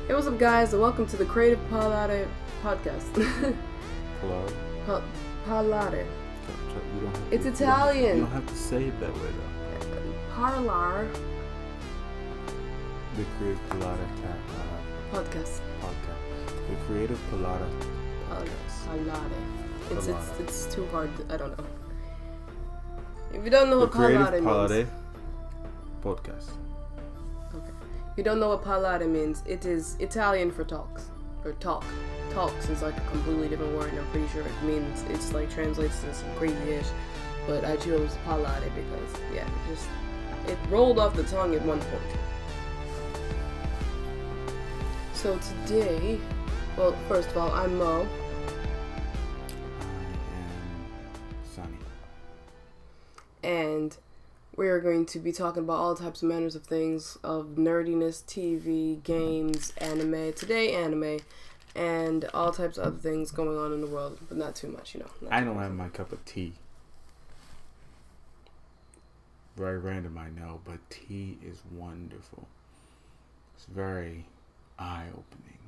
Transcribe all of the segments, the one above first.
Hey, what's up, guys, and welcome to the Creative Parlare podcast. Parlare? Parlare. It's to, Italian. You don't have to say it that way, though. Parlare. The Creative Parlare Podcast. The Creative Parlare Parlare. It's too hard. I don't know. If you don't know what Parlare means. Podcast. Okay. If you don't know what Parlare means, it is Italian for talks. Or talk. Talks is like a completely different word, and I'm pretty sure it means, it's like translates to some crazy-ish. But I chose Parlare because, yeah, it rolled off the tongue at one point. So today, well, first of all, I'm Mo. I am Sonny. And we're going to be talking about all types of manners of things, of nerdiness, TV, games, anime, today anime, and all types of other things going on in the world, but not too much, I don't have my cup of tea. Very random, I know, but tea is wonderful. It's very eye-opening.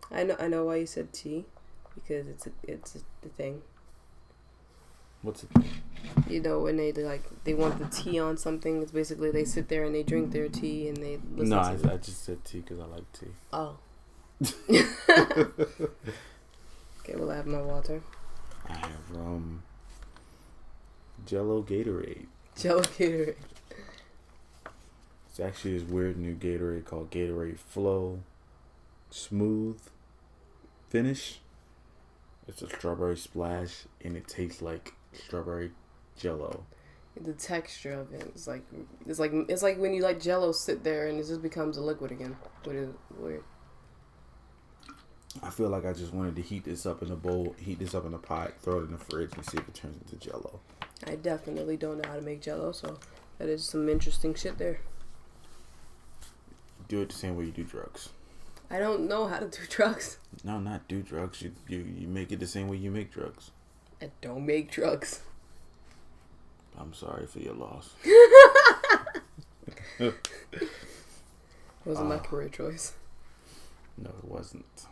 I know why you said tea, because it's the thing. What's the thing? When they want the tea on something, it's basically they sit there and they drink their tea and they listen to it. I just said tea because I like tea. Oh. Okay, well, I have my water. I have Jello Gatorade. Jello Gatorade. It's actually this weird new Gatorade called Gatorade Flow Smooth Finish. It's a strawberry splash and it tastes like strawberry Jello. The texture of it is it's like when you let Jello sit there and it just becomes a liquid again. Weird. I feel like I just wanted to heat this up in a bowl, heat this up in a pot, throw it in the fridge, and see if it turns into Jello. I definitely don't know how to make Jello, so that is some interesting shit there. Do it the same way you do drugs. I don't know how to do drugs. No, not do drugs. You make it the same way you make drugs. I don't make drugs. I'm sorry for your loss. It wasn't my career choice. No, it wasn't.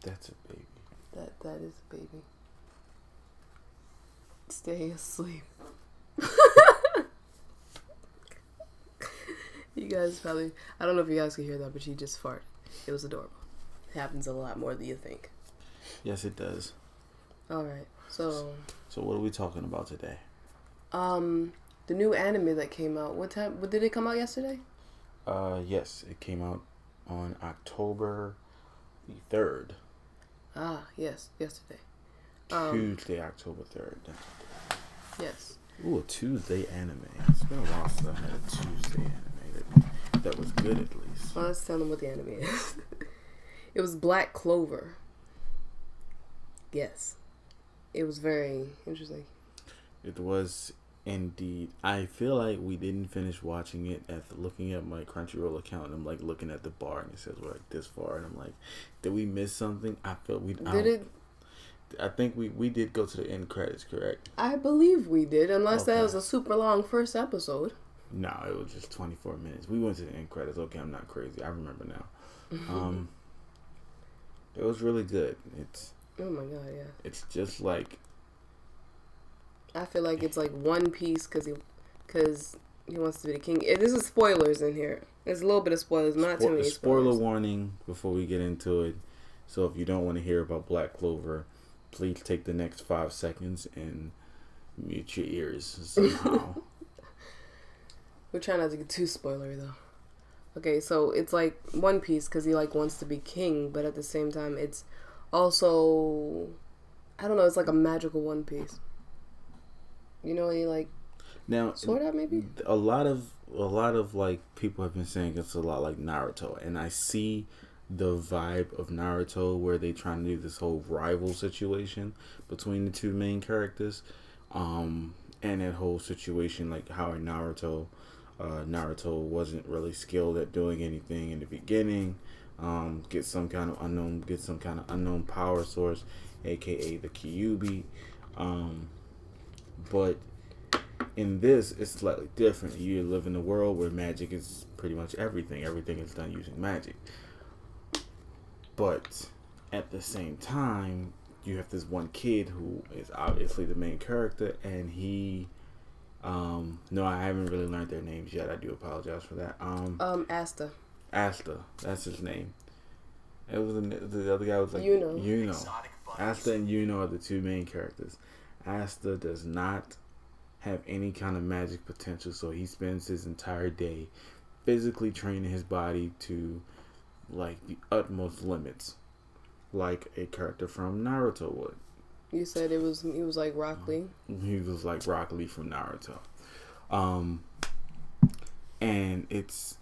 That's a baby. That is a baby. Stay asleep. You guys probably, I don't know if you guys can hear that, but she just farted. It was adorable. It happens a lot more than you think. Yes, it does. Alright, so what are we talking about today? The new anime that came out. What did it come out yesterday? Yes, it came out on October the 3rd. Ah, yes, yesterday. Tuesday, October 3rd. Yes. Ooh, a Tuesday anime. It's been a while since I had a Tuesday anime that was good, at least. Well, let's tell them what the anime is. It was Black Clover. Yes. It was very interesting. It was indeed. I feel like we didn't finish watching it after looking at my Crunchyroll account, and I'm like looking at the bar and it says we're like this far, and I'm like, did we miss something? I feel we did. I think we did go to the end credits, correct? I believe we did, unless that was a super long first episode. No, it was just 24 minutes. We went to the end credits. Okay, I'm not crazy. I remember now. It was really good. Oh my god, yeah. It's just like, I feel like it's like One Piece because he wants to be the king. This is spoilers in here. There's a little bit of spoilers, not too many spoilers. Spoiler warning before we get into it. So if you don't want to hear about Black Clover, please take the next 5 seconds and mute your ears somehow. We're trying not to get too spoilery though. Okay, so it's like One Piece because he wants to be king, but at the same time it's also, I don't know, it's like a magical One Piece. He now Sword Art maybe? A lot of like people have been saying it's a lot like Naruto, and I see the vibe of Naruto where they trying to do this whole rival situation between the two main characters, and that whole situation like how in Naruto wasn't really skilled at doing anything in the beginning, get some kind of unknown power source, aka the Kyuubi, but in this, it's slightly different. You live in a world where magic is pretty much everything. Everything is done using magic. But at the same time, you have this one kid who is obviously the main character, and he, no, I haven't really learned their names yet. I do apologize for that. Asta. That's his name. It was the other guy was like Yuno. Asta and Yuno are the two main characters. Asta does not have any kind of magic potential, so he spends his entire day physically training his body to like the utmost limits, like a character from Naruto would. You said he was like Rock Lee. He was like Rock Lee from Naruto. And it's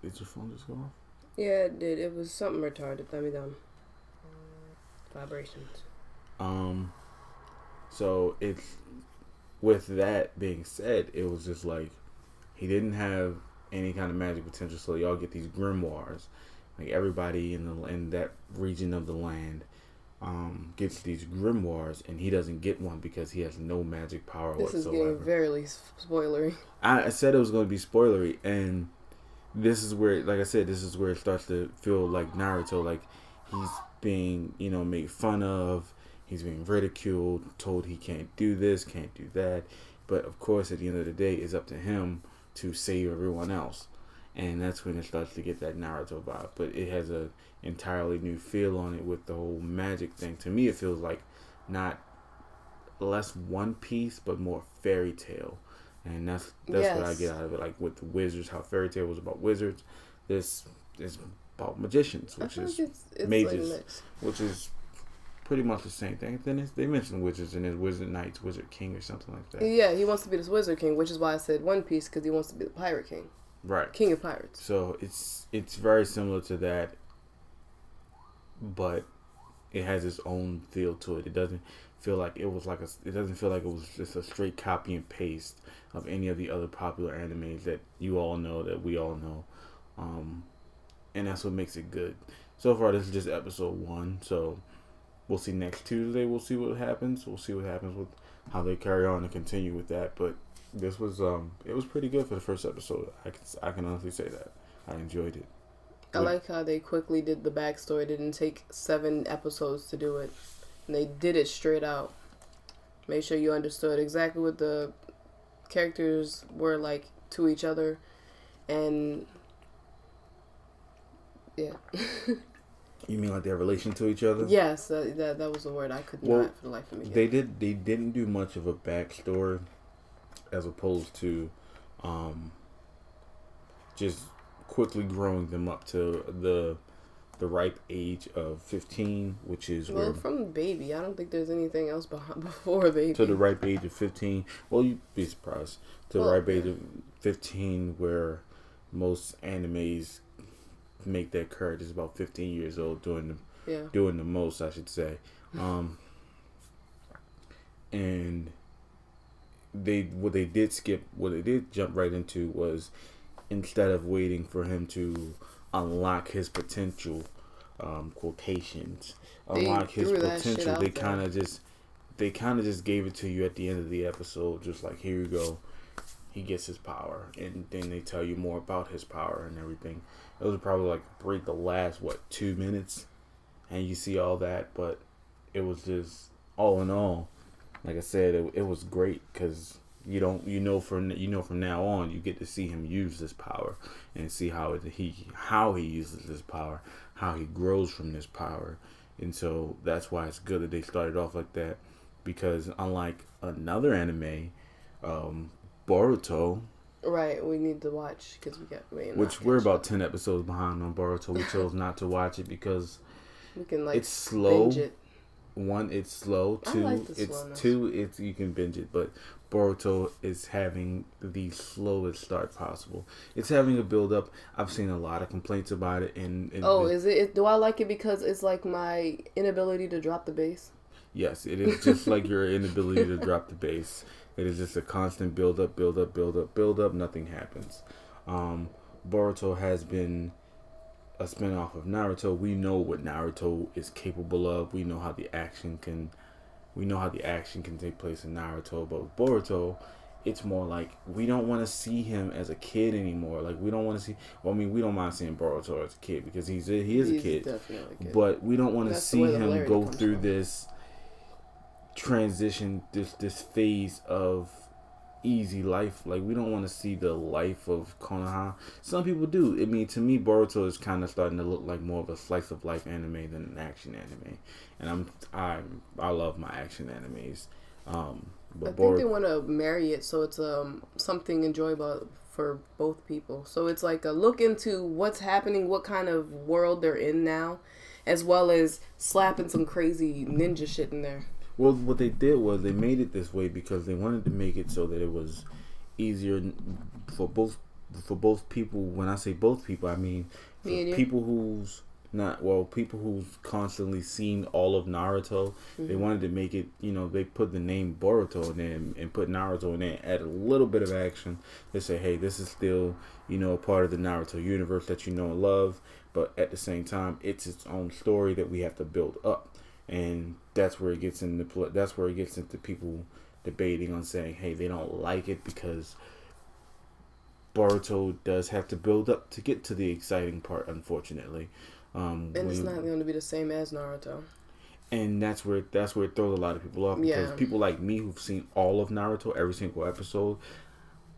did your phone just go off? Yeah, it did. It was something retarded. Let me down. Vibrations. So it's with that being said, it was just like he didn't have any kind of magic potential. So y'all get these grimoires, like everybody in that region of the land gets these grimoires, and he doesn't get one because he has no magic power whatsoever. This is getting very spoilery. I said it was going to be spoilery, and this is where, like I said, this is where it starts to feel like Naruto, like he's being, made fun of, he's being ridiculed, told he can't do this, can't do that, but of course at the end of the day, it's up to him to save everyone else, and that's when it starts to get that Naruto vibe, but it has a entirely new feel on it with the whole magic thing. To me, it feels like not less One Piece, but more fairy tale. And that's yes. What I get out of it. Like with the wizards, how Fairy Tail was about wizards, this is about magicians, which is it's mages, like which is pretty much the same thing. Then they mentioned wizards and there's Wizard Knights, Wizard King, or something like that. Yeah, he wants to be this Wizard King, which is why I said One Piece, because he wants to be the Pirate King, right? King of Pirates. So it's very similar to that, but it has its own feel to it. It doesn't feel like it was it doesn't feel like it was just a straight copy and paste of any of the other popular animes that you all know, that we all know, and that's what makes it good. So far, this is just episode 1, so we'll see next Tuesday. We'll see what happens. We'll see what happens with how they carry on and continue with that. But this was it was pretty good for the first episode. I can honestly say that I enjoyed it. I like how they quickly did the backstory. It didn't take 7 episodes to do it. And they did it straight out. Made sure you understood exactly what the characters were like to each other. And yeah. You mean like their relation to each other? Yes, that was the word I could not for the life of me. They didn't do much of a backstory as opposed to just quickly growing them up to the ripe age of 15, which is from baby. I don't think there's anything else before baby. To the ripe age of 15. Well, you'd be surprised. To the ripe age of 15, where most animes make their characters about 15 years old, doing the most, I should say. And what they did jump right into was, instead of waiting for him to unlock his potential, quotations, unlock his potential, they kind of just gave it to you at the end of the episode, just like, here you go, he gets his power, and then they tell you more about his power and everything. It was probably like the last 2 minutes, and you see all that, but it was just, all in all, like I said, it was great, because from now on, you get to see him use this power and see how he uses this power, how he grows from this power. And so that's why it's good that they started off like that, because unlike another anime, Boruto, right, we need to watch, because we're about 10 episodes behind on Boruto. We chose not to watch it because we can it's slow. Binge it. 1, it's slow. 2, you can binge it, but Boruto is having the slowest start possible. It's having a build up. I've seen a lot of complaints about it. Is it? Do I like it because it's like my inability to drop the bass? Yes, it is just like your inability to drop the bass. It is just a constant build up. Nothing happens. Boruto has been a spinoff of Naruto. We know what Naruto is capable of. We know how the action can take place in Naruto. But with Boruto, it's more like we don't want to see him as a kid anymore. Like we don't want to see. Well, I mean, we don't mind seeing Boruto as a kid because he is a kid. Definitely a kid. But we don't want to see him go through from. this transition, this phase of easy life. Like we don't want to see the life of Konoha. Some people do. I mean, to me, Boruto is kind of starting to look like more of a slice of life anime than an action anime, and I love my action animes. But I think they want to marry it so it's something enjoyable for both people. So it's like a look into what's happening, what kind of world they're in now, as well as slapping some crazy ninja shit in there. Well, what they did was they made it this way because they wanted to make it so that it was easier for both people. When I say both people, I mean people who's people who've constantly seen all of Naruto. They wanted to make it, they put the name Boruto in there and put Naruto in there, add a little bit of action. They say, hey, this is still, a part of the Naruto universe that you know and love, but at the same time, it's its own story that we have to build up. And that's where it gets into people debating on saying, hey, they don't like it because Boruto does have to build up to get to the exciting part, unfortunately. And it's not going to be the same as Naruto. And that's where it throws a lot of people off because people like me who've seen all of Naruto, every single episode,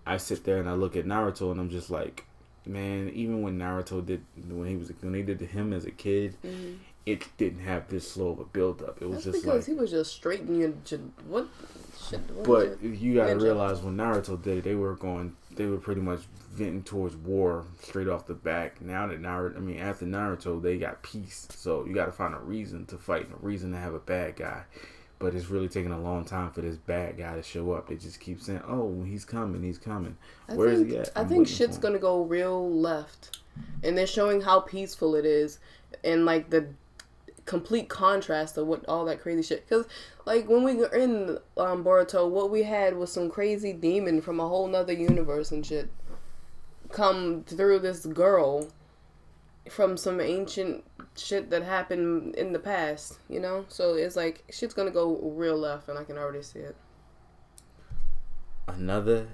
I sit there and I look at Naruto and I'm just like, man, even when Naruto when they did to him as a kid, it didn't have this slow of a build up. It was That's just because like he was just straight and what shit. But you gotta realize when Naruto did it, they were pretty much venting towards war straight off the back. Now that after Naruto, they got peace. So you gotta find a reason to fight and a reason to have a bad guy. But it's really taking a long time for this bad guy to show up. They just keep saying, "Oh, he's coming, he's coming." Where is he at? I think shit's gonna go real left, and they're showing how peaceful it is, and like the complete contrast of what all that crazy shit. Because like when we were in Boruto, what we had was some crazy demon from a whole nother universe and shit come through this girl from some ancient shit that happened in the past, so it's like shit's gonna go real left and I can already see it. Another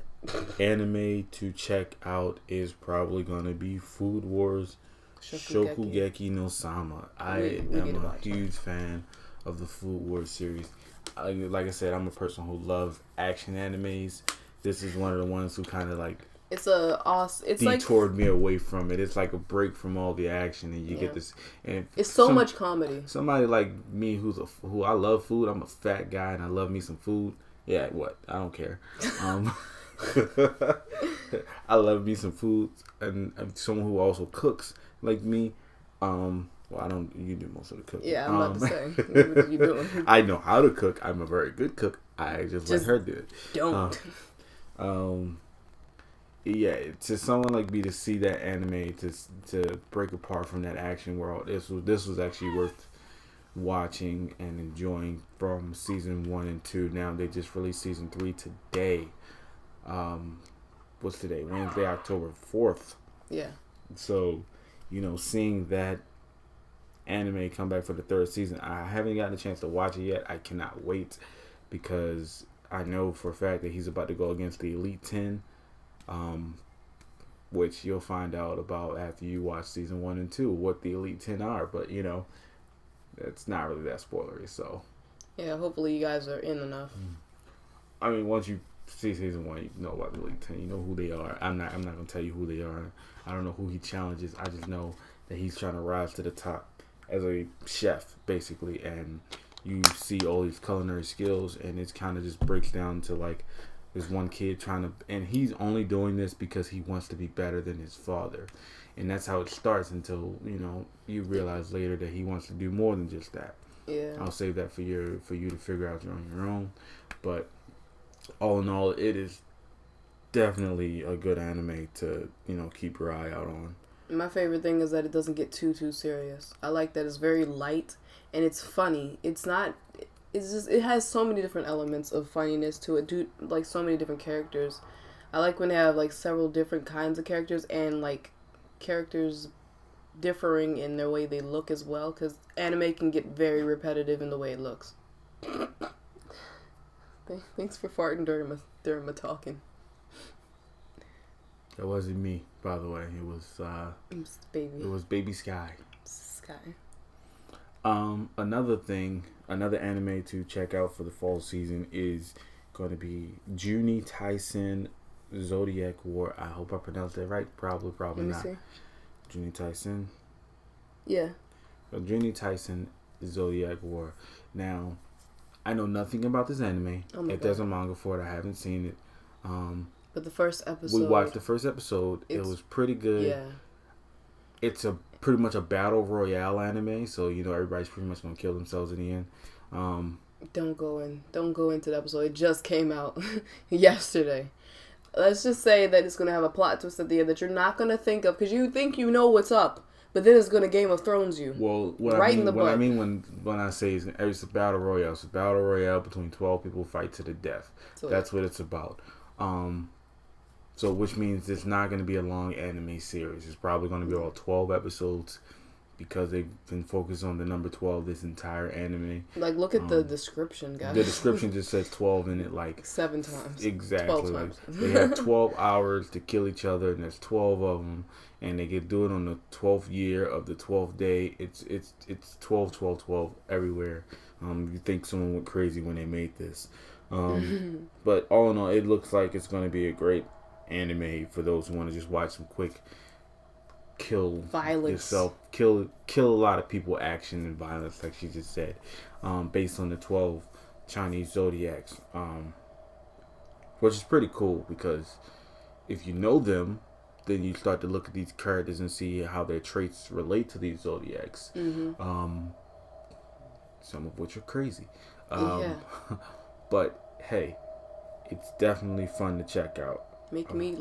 anime to check out is probably gonna be Food Wars Shokugeki no Sama. I am a huge fan of the Food Wars series. Like I said, I'm a person who loves action animes. This is one of the ones who kind of like detoured me away from it. It's like a break from all the action, and you get this. And it's so much comedy. Somebody like me who I love food. I'm a fat guy, and I love me some food. Yeah, what? I don't care. I love me some food, and I'm someone who also cooks like me. Well, I don't. You do most of the cooking. Yeah, I'm about to say. What you doing? I know how to cook. I'm a very good cook. I just let her do it. Don't. Yeah, to someone like me to see that anime to break apart from that action world, this was actually worth watching and enjoying from season 1 and 2. Now they just released season 3 today. What's today? Wednesday, October 4th. Yeah. So, seeing that anime come back for the 3rd season, I haven't gotten a chance to watch it yet. I cannot wait because I know for a fact that he's about to go against the Elite 10. Which you'll find out about after you watch season 1 and 2, what the Elite 10 are, but that's not really that spoilery, so. Yeah, hopefully you guys are in enough. I mean, once you see season 1, you know about the Elite 10, you know who they are. I'm not gonna tell you who they are. I don't know who he challenges. I just know that he's trying to rise to the top as a chef, basically, and you see all these culinary skills, and it kind of just breaks down to like this one kid and he's only doing this because he wants to be better than his father. And that's how it starts until, you realize later that he wants to do more than just that. Yeah. I'll save that for you to figure out on your own. But all in all, it is definitely a good anime to, keep your eye out on. My favorite thing is that it doesn't get too serious. I like that it's very light and it's funny. It has so many different elements of funniness to it, like so many different characters. I like when they have like several different kinds of characters and like characters differing in their way they look as well, because anime can get very repetitive in the way it looks. Thanks for farting during my talking. That wasn't me, by the way. It was baby. It was Baby Sky. Sky. Another anime to check out for the fall season is going to be Juni Tyson Zodiac War. I hope I pronounced that right. Probably Let me not. see. Juni Tyson. Yeah. So Juni Tyson Zodiac War. Now, I know nothing about this anime. If there's a manga for it, I haven't seen it. But the first episode. We watched the first episode. It was pretty good. Yeah. It's pretty much a battle royale anime, so everybody's pretty much gonna kill themselves in the end. Don't go into the episode. It just came out yesterday. Let's just say that it's gonna have a plot twist at the end that you're not gonna think of because you think you know what's up, but then it's gonna Game of Thrones you. Well, what I mean when I say it's a battle royale, it's a battle royale between 12 people fight to the death. So that's what it's about. So which means it's not going to be a long anime series. It's probably going to be all 12 episodes because they've been focused on the number 12 this entire anime. Like, look at the description, guys. The description just says 12 in it, like 7 times. Exactly. 12 times. They have 12 hours to kill each other, and there's 12 of them, and they get do it on the 12th year of the 12th day. It's 12, 12, 12 everywhere. You think someone went crazy when they made this. But all in all, it looks like it's going to be a great anime for those who want to just watch some quick violence, kill a lot of people, action and violence, like she just said, based on the 12 Chinese zodiacs, which is pretty cool because if you know them, then you start to look at these characters and see how their traits relate to these zodiacs. Some of which are crazy. But hey, it's definitely fun to check out. Make me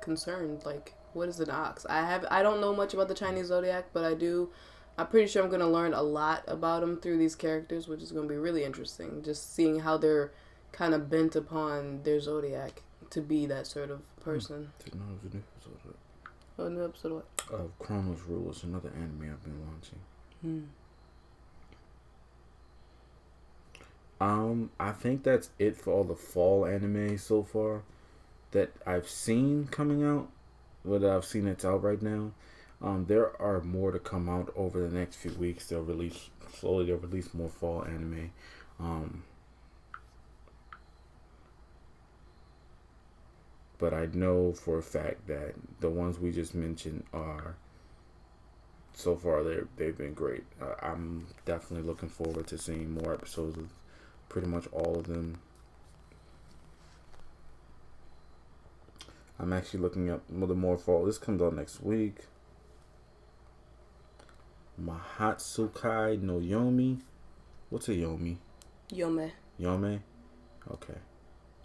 concerned. Like, what is an ox? I don't know much about the Chinese zodiac, but I'm pretty sure I'm gonna learn a lot about them through these characters, which is gonna be really interesting. Just seeing how they're kind of bent upon their zodiac to be that sort of person. New episode of what? Chronos Rule is another anime I've been watching. I think that's it for all the fall anime so far that I've seen coming out. Whether I've seen it's out right now. There are more to come out over the next few weeks. They'll release more fall anime. But I know for a fact that the ones we just mentioned are so far they've been great. I'm definitely looking forward to seeing more episodes of pretty much all of them. I'm actually looking up the more fall. This comes out next week. Mahatsukai no Yomi. What's a Yomi? Yome. Yome? Okay.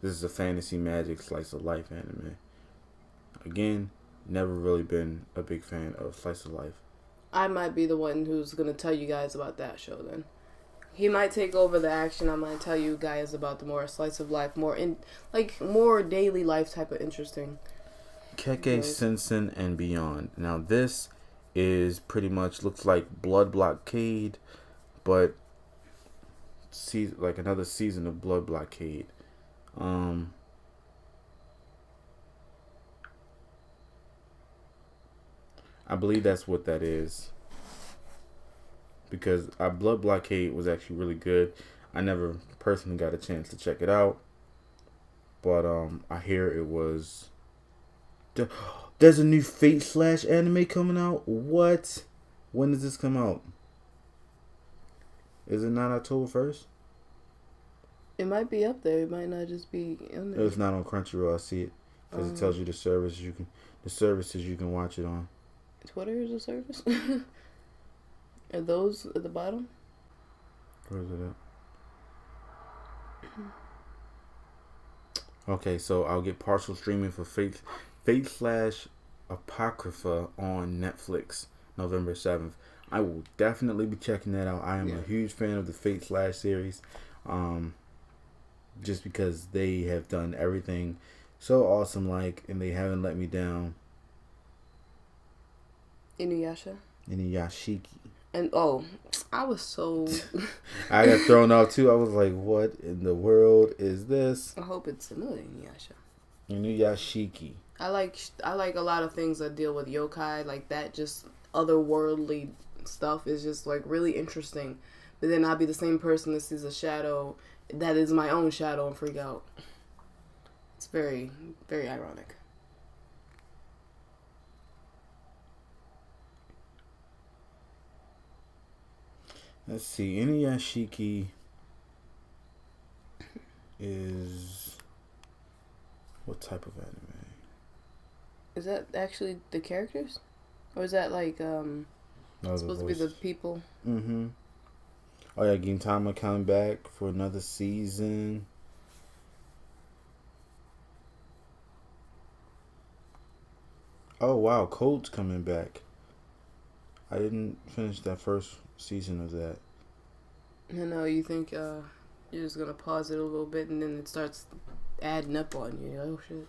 This is a fantasy magic slice of life anime. Again, never really been a big fan of slice of life. I might be the one who's going to tell you guys about that show then. He might take over the action. I might tell you guys about the more slice of life, more daily life type of interesting. Kekkei Sensen and Beyond. Now this is pretty much looks like Blood Blockade, but like another season of Blood Blockade. I believe that's what that is. Because Blood Blockade was actually really good. I never personally got a chance to check it out. But I hear it was... There's a new Fate / anime coming out? What? When does this come out? Is it not October 1st? It might be up there. It might not just be in there. It's not on Crunchyroll. I see it. Because it tells you the services you can watch it on. Twitter is a service? Are those at the bottom? Where is it at? Okay, so I'll get partial streaming for Fate / Apocrypha on Netflix November 7th. I will definitely be checking that out. I am a huge fan of the Fate / series. Just because they have done everything so awesome and they haven't let me down. Inuyashiki. And I was so. I got thrown off too. I was like, "What in the world is this?" I hope it's similar to Inuyasha. Inuyashiki. I like a lot of things that deal with yokai, like that. Just otherworldly stuff is just like really interesting. But then I'll be the same person that sees a shadow that is my own shadow and freak out. It's very, very ironic. Let's see. Inuyashiki is what type of anime? Is that actually the characters? Or is that like supposed to be the people? Mm-hmm. Oh yeah, Gintama coming back for another season. Oh wow, Code's coming back. I didn't finish that first season of that. No, you think you're just gonna pause it a little bit and then it starts adding up on you. You're like, oh shit.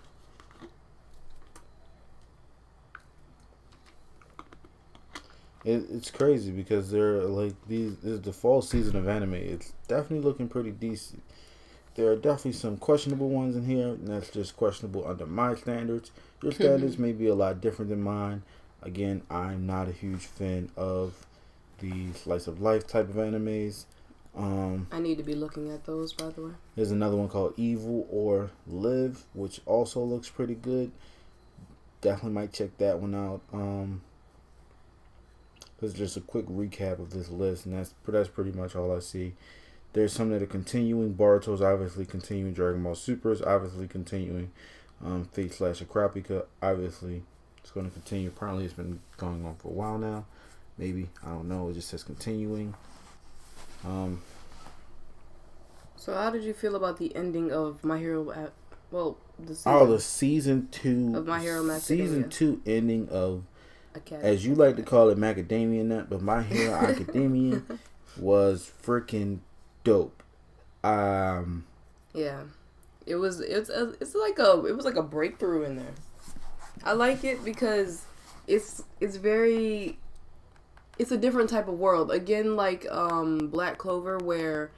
It's crazy because they're like this is the fall season of anime. It's definitely looking pretty decent. There are definitely some questionable ones in here, and that's just questionable under my standards. Your standards may be a lot different than mine. Again, I'm not a huge fan of the slice of life type of animes. I need to be looking at those, by the way. There's another one called Evil or Live, which also looks pretty good. Definitely might check that one out. This is just a quick recap of this list, and that's pretty much all I see. There's some that are continuing. Boruto's obviously continuing. Dragon Ball Super is obviously continuing. Fate/Akrapika, obviously, it's going to continue. Apparently, it's been going on for a while now. Maybe, I don't know. It just says continuing. So how did you feel about the ending of My Hero? The season 2 of My Hero Macadamia. Season 2 ending of, Academy. as you like to call it, Macadamia Nut, but My Hero Academia was freaking dope. Yeah, it was. It was like a breakthrough in there. I like it because it's very. It's a different type of world. Again, like Black Clover, where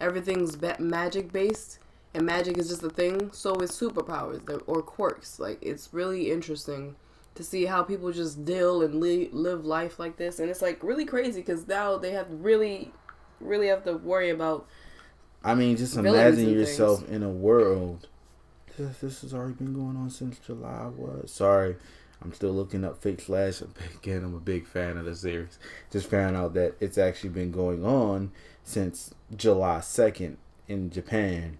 everything's magic based, and magic is just a thing. So is superpowers or quirks. Like, it's really interesting to see how people just deal and live life like this, and it's like really crazy because now they have really have to worry about. I mean, just imagine yourself in a world. This has already been going on since July. Sorry, I'm still looking up Fate/. Again, I'm a big fan of the series. Just found out that it's actually been going on since July 2nd in Japan,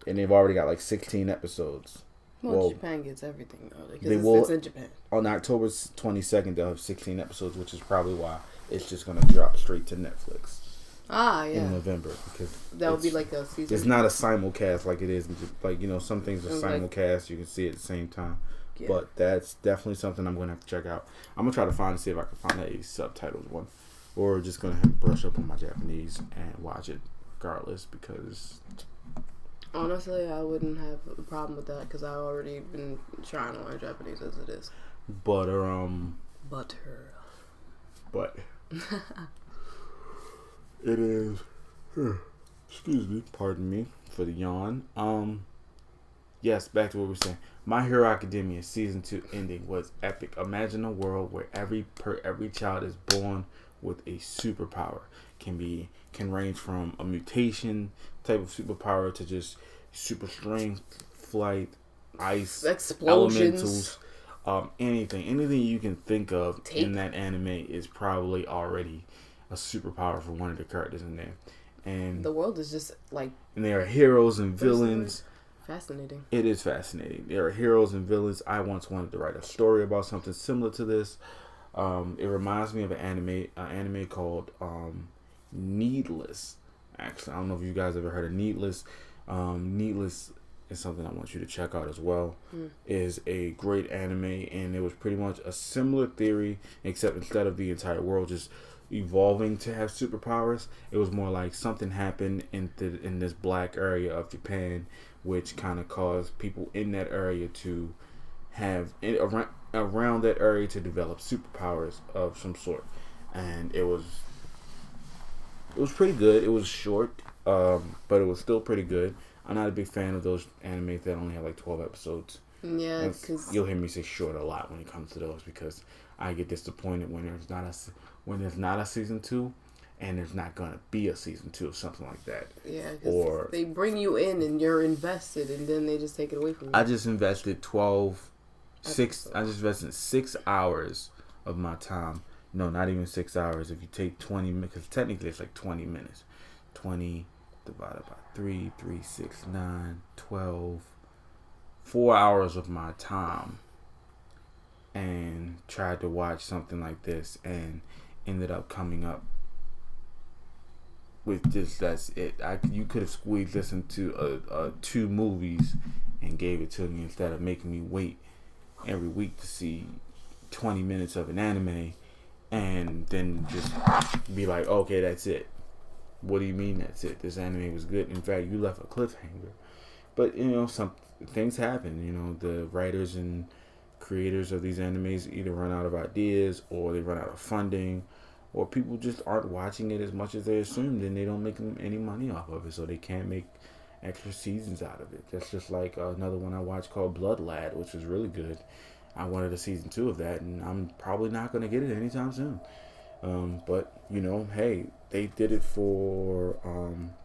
and they've already got like 16 episodes. Well, Japan gets everything though, because it's in Japan. On October 22nd, they'll have 16 episodes, which is probably why it's just going to drop straight to Netflix. Yeah. In November, because that would be like a season. It's not a simulcast like it is, like, you know, some things are simulcast. You can see it at the same time, but that's definitely something I'm going to have to check out. I'm gonna try to see if I can find a subtitled one, or just gonna have to brush up on my Japanese and watch it regardless. Because honestly, I wouldn't have a problem with that because I've already been trying to learn Japanese as it is. But it is. Excuse me. Pardon me for the yawn. Yes, back to what we were saying. My Hero Academia season 2 ending was epic. Imagine a world where every child is born with a superpower. Can range from a mutation type of superpower to just super strength, flight, ice, explosions, elementals, anything you can think of in that anime is probably already a superpower for one of the characters in there. And the world is just like, and there are heroes and villains. Fascinating. It is fascinating. There are heroes and villains. I once wanted to write a story about something similar to this. It reminds me of an anime called Needless. Actually, I don't know if you guys ever heard of Needless. Needless is something I want you to check out as well. Is a great anime, and it was pretty much a similar theory, except instead of the entire world just evolving to have superpowers, it was more like something happened in this black area of Japan, which kind of caused people in that area to have around that area to develop superpowers of some sort. And it was It was pretty good. It was short, but it was still pretty good. I'm not a big fan of those animes that only have like 12 episodes. Yeah, because you'll hear me say short a lot when it comes to those, because I get disappointed when there's not a season 2, and there's not gonna be a season 2 of something like that. Yeah, or they bring you in and you're invested, and then they just take it away from you. I just invested 6 hours of my time. No, not even 6 hours. If you take 20 minutes, because technically it's like 20 minutes. 20 divided by 3, 6, 9, 12. 4 hours of my time, and tried to watch something like this, and ended up coming up with this. That's it. You could have squeezed this into 2 movies and gave it to me, instead of making me wait every week to see 20 minutes of an anime, and then just be like, okay, that's it. What do you mean that's it? This anime was good. In fact, you left a cliffhanger. But some things happen. The writers and creators of these animes either run out of ideas, or they run out of funding, or people just aren't watching it as much as they assumed, and they don't make any money off of it, so they can't make extra seasons out of it. That's just like another one I watched called Blood Lad, which was really good. I wanted a season 2 of that, and I'm probably not going to get it anytime soon. But hey, they did it for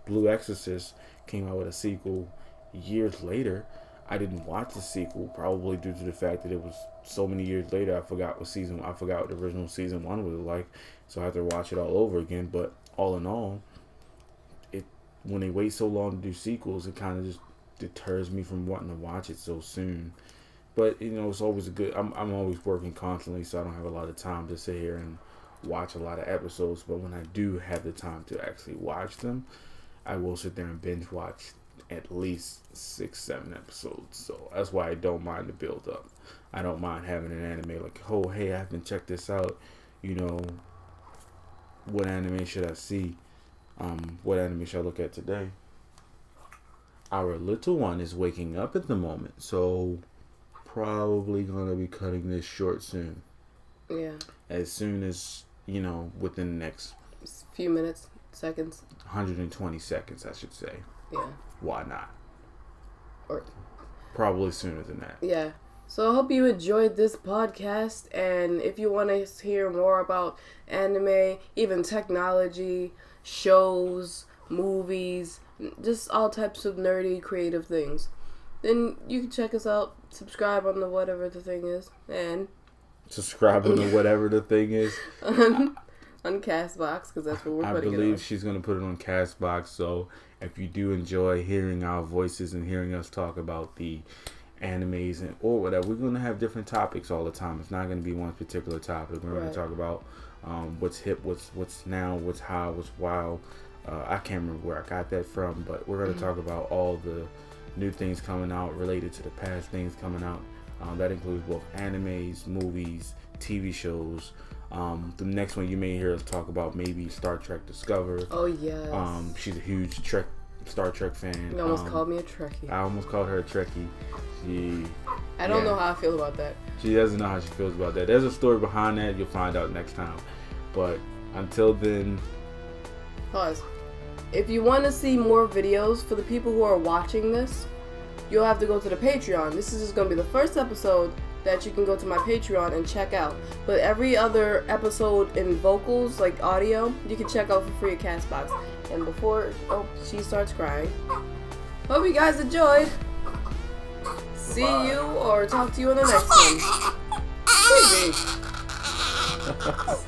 Blue Exorcist. Came out with a sequel years later. I didn't watch the sequel, probably due to the fact that it was so many years later. I forgot what the original season 1 was like, so I had to watch it all over again. But all in all, when they wait so long to do sequels, it kind of just deters me from wanting to watch it so soon. But it's always I'm always working constantly, so I don't have a lot of time to sit here and watch a lot of episodes. But when I do have the time to actually watch them, I will sit there and binge watch at least 6-7 episodes. So that's why I don't mind the build up. I don't mind having an anime like, oh hey, I haven't checked this out. What anime should I see? What anime should I look at today? Our little one is waking up at the moment, so probably gonna be cutting this short soon. Yeah. As soon as within the next few minutes, seconds. 120 seconds, I should say. Yeah. Why not? Or probably sooner than that. Yeah. So I hope you enjoyed this podcast, and if you want to hear more about anime, even technology, shows, movies, just all types of nerdy, creative things, then you can check us out. Subscribe on the whatever the thing is, and subscribe on the whatever the thing is on Castbox, because that's what we're putting it on. I believe she's going to put it on Castbox. So if you do enjoy hearing our voices and hearing us talk about the animes or whatever, we're going to have different topics all the time. It's not going to be one particular topic. We're going to talk about what's hip, what's now, what's hot, what's wild. I can't remember where I got that from, but we're going to talk about all the new things coming out related to the past things coming out. That includes both animes, movies, TV shows. The next one you may hear us talk about maybe Star Trek Discover. Oh yes. She's a huge Star Trek fan. You almost called me a Trekkie. I almost called her a Trekkie. I don't know how I feel about that. She doesn't know how she feels about that. There's a story behind that. You'll find out next time. But until then, pause. If you want to see more videos for the people who are watching this, you'll have to go to the Patreon. This is just going to be the first episode that you can go to my Patreon and check out. But every other episode in vocals, like audio, you can check out for free at Castbox. And before, she starts crying. Hope you guys enjoyed. See you or talk to you in the next one.